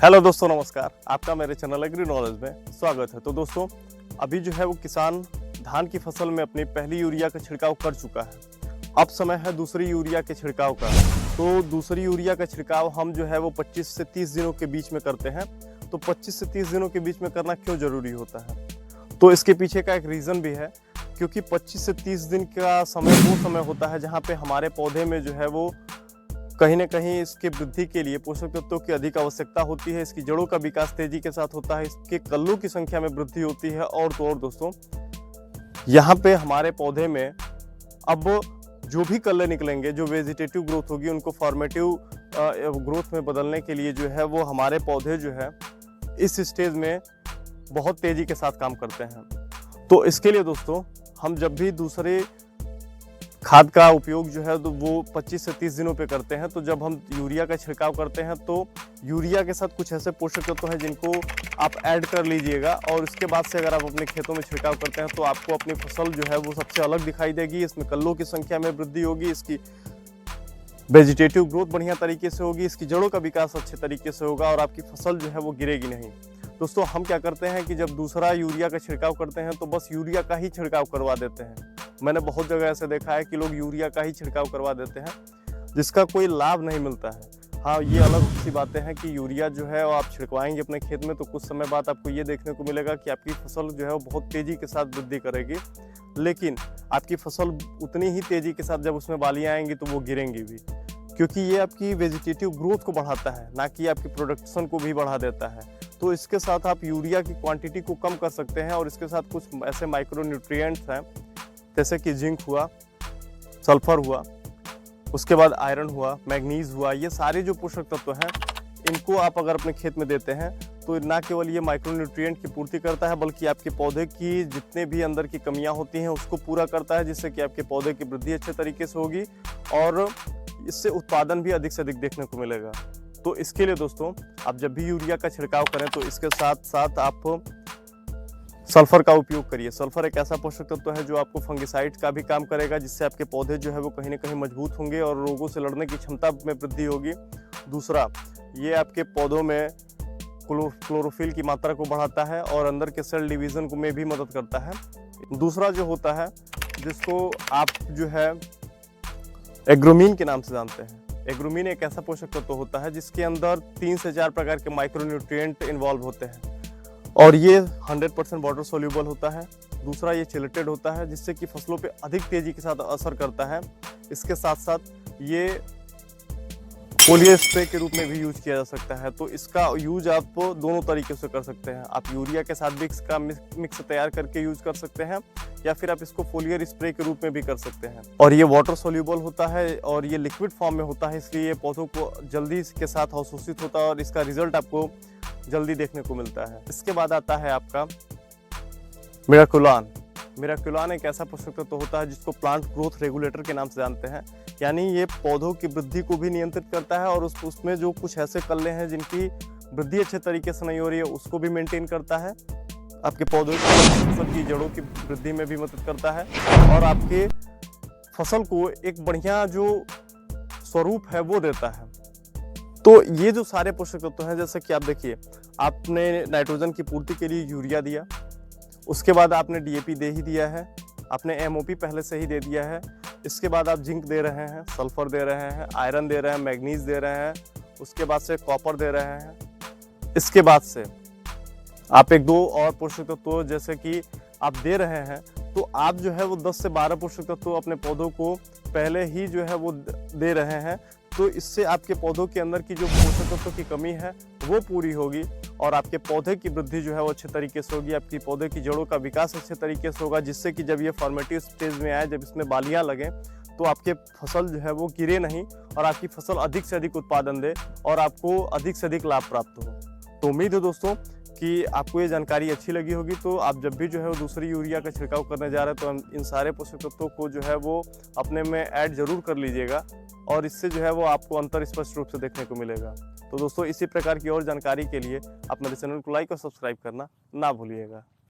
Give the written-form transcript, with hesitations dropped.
Hello दोस्तों, नमस्कार। आपका मेरे चैनल एग्री नॉलेज में स्वागत है। तो दोस्तों, अभी जो है वो किसान धान की फसल में अपनी पहली यूरिया का छिड़काव कर चुका है। अब समय है दूसरी यूरिया के छिड़काव का। तो दूसरी यूरिया का छिड़काव हम जो है वो 25 से 30 दिनों के बीच में करते हैं। तो 25 से 30 दिनों के बीच में करना क्यों जरूरी होता है? तो इसके पीछे का एक रीज़न भी है, क्योंकि 25 से 30 दिन का समय वो समय होता है जहाँ पे हमारे पौधे में जो है वो कहीं न कहीं इसके वृद्धि के लिए पोषक तत्वों की अधिक आवश्यकता होती है। इसकी जड़ों का विकास तेजी के साथ होता है, इसके कल्लों की संख्या में वृद्धि होती है। और तो और दोस्तों, यहाँ पे हमारे पौधे में अब जो भी कल्ले निकलेंगे, जो वेजिटेटिव ग्रोथ होगी, उनको फॉर्मेटिव ग्रोथ में बदलने के लिए जो है वो हमारे पौधे जो है इस स्टेज में बहुत तेजी के साथ काम करते हैं। तो इसके लिए दोस्तों, हम जब भी दूसरे खाद का उपयोग जो है तो वो 25 से 30 दिनों पे करते हैं। तो जब हम यूरिया का छिड़काव करते हैं तो यूरिया के साथ कुछ ऐसे पोषक तत्व हैं जिनको आप ऐड कर लीजिएगा, और उसके बाद से अगर आप अपने खेतों में छिड़काव करते हैं तो आपको अपनी फसल जो है वो सबसे अलग दिखाई देगी। इसमें कल्लों की संख्या में वृद्धि होगी, इसकी वेजिटेटिव ग्रोथ बढ़िया तरीके से होगी, इसकी जड़ों का विकास अच्छे तरीके से होगा और आपकी फसल जो है वो गिरेगी नहीं। दोस्तों, हम क्या करते हैं कि जब दूसरा यूरिया का छिड़काव करते हैं तो बस यूरिया का ही छिड़काव करवा देते हैं। मैंने बहुत जगह ऐसे देखा है कि लोग यूरिया का ही छिड़काव करवा देते हैं, जिसका कोई लाभ नहीं मिलता है। हाँ, ये अलग सी बातें हैं कि यूरिया जो है वो आप छिड़कवाएंगे अपने खेत में तो कुछ समय बाद आपको ये देखने को मिलेगा कि आपकी फसल जो है वो बहुत तेज़ी के साथ वृद्धि करेगी, लेकिन आपकी फसल उतनी ही तेज़ी के साथ जब उसमें बालियाँ आएंगी तो वो गिरेंगी भी, क्योंकि ये आपकी वेजिटेटिव ग्रोथ को बढ़ाता है, ना कि आपकी प्रोडक्शन को भी बढ़ा देता है। तो इसके साथ आप यूरिया की क्वांटिटी को कम कर सकते हैं और इसके साथ कुछ ऐसे माइक्रो न्यूट्रिएंट्स हैं, जैसे कि जिंक हुआ, सल्फर हुआ, उसके बाद आयरन हुआ, मैग्नीज हुआ। ये सारे जो पोषक तत्व हैं, इनको आप अगर अपने खेत में देते हैं तो ना केवल ये माइक्रो न्यूट्रिएंट की पूर्ति करता है, बल्कि आपके पौधे की जितने भी अंदर की कमियां होती हैं उसको पूरा करता है, जिससे कि आपके पौधे की वृद्धि अच्छे तरीके से होगी और इससे उत्पादन भी अधिक से अधिक देखने को मिलेगा। तो इसके लिए दोस्तों, आप जब भी यूरिया का छिड़काव करें तो इसके साथ साथ आप सल्फर का उपयोग करिए। सल्फर एक ऐसा पोषक तत्व है जो आपको फंगिसाइड का भी काम करेगा, जिससे आपके पौधे जो है वो कहीं ना कहीं मजबूत होंगे और रोगों से लड़ने की क्षमता में वृद्धि होगी। दूसरा, ये आपके पौधों में क्लोरोफिल की मात्रा को बढ़ाता है और अंदर के सेल डिवीजन को में भी मदद करता है। दूसरा जो होता है, जिसको आप जो है एग्रोमीन के नाम से जानते हैं। एग्रोमीन एक ऐसा पोषक तत्व होता है जिसके अंदर 3 से 4 प्रकार के माइक्रो न्यूट्रिएंट इन्वॉल्व होते हैं और ये 100% वाटर सोल्यूबल होता है। दूसरा, ये चिलेटेड होता है, जिससे कि फसलों पे अधिक तेजी के साथ असर करता है। इसके साथ साथ ये फोलियर स्प्रे के रूप में भी यूज किया जा सकता है। तो इसका यूज आप दोनों तरीके से कर सकते हैं। आप यूरिया के साथ भी इसका मिक्स तैयार करके यूज कर सकते हैं, या फिर आप इसको फोलियर स्प्रे के रूप में भी कर सकते हैं। और ये वाटर सोल्यूबल होता है और ये लिक्विड फॉर्म में होता है, इसलिए ये पौधों को जल्दी इसके साथ अवशोषित होता है और इसका रिजल्ट आपको जल्दी देखने को मिलता है। इसके बाद आता है आपका मिराकुलान। मिराकुलान एक ऐसा पोषक तत्व होता है जिसको प्लांट ग्रोथ रेगुलेटर के नाम से जानते हैं, यानी ये पौधों की वृद्धि को भी नियंत्रित करता है और उसमें जो कुछ ऐसे कल्ले हैं जिनकी वृद्धि अच्छे तरीके से नहीं हो रही है उसको भी मेंटेन करता है। आपके पौधों की फसल की जड़ों की वृद्धि में भी मदद करता है और आपके फसल को एक बढ़िया जो स्वरूप है वो देता है। तो ये जो सारे पोषक तत्व हैं, जैसे कि आप देखिए, आपने नाइट्रोजन की पूर्ति के लिए यूरिया दिया, उसके बाद आपने डीएपी दे ही दिया है, आपने एमओपी पहले से ही दे दिया है, इसके बाद आप जिंक दे रहे हैं, सल्फर दे रहे हैं, आयरन दे रहे हैं, मैग्नीज दे रहे हैं, उसके बाद से कॉपर दे रहे हैं। इसके बाद से आप एक दो और पोषक तत्व जैसे कि आप दे रहे हैं, तो आप जो है वो 10 से 12 पोषक तत्व अपने पौधों को पहले ही जो है वो दे रहे हैं। तो इससे आपके पौधों के अंदर की जो पोषक तत्वों की कमी है वो पूरी होगी और आपके पौधे की वृद्धि जो है वो अच्छे तरीके से होगी। आपकी पौधे की जड़ों का विकास अच्छे तरीके से होगा, जिससे कि जब ये फॉर्मेटिव स्टेज में आए, जब इसमें बालियां लगें, तो आपके फसल जो है वो गिरे नहीं और आपकी फसल अधिक से अधिक उत्पादन दे और आपको अधिक से अधिक लाभ प्राप्त हो। तो उम्मीद है दोस्तों कि आपको ये जानकारी अच्छी लगी होगी। तो आप जब भी जो है वो दूसरी यूरिया का छिड़काव करने जा रहे हैं तो इन सारे पोषक तत्वों को जो है वो अपने में ऐड जरूर कर लीजिएगा और इससे जो है वो आपको अंतर स्पष्ट रूप से देखने को मिलेगा। तो दोस्तों, इसी प्रकार की और जानकारी के लिए आप मेरे चैनल को लाइक और सब्सक्राइब करना ना भूलिएगा।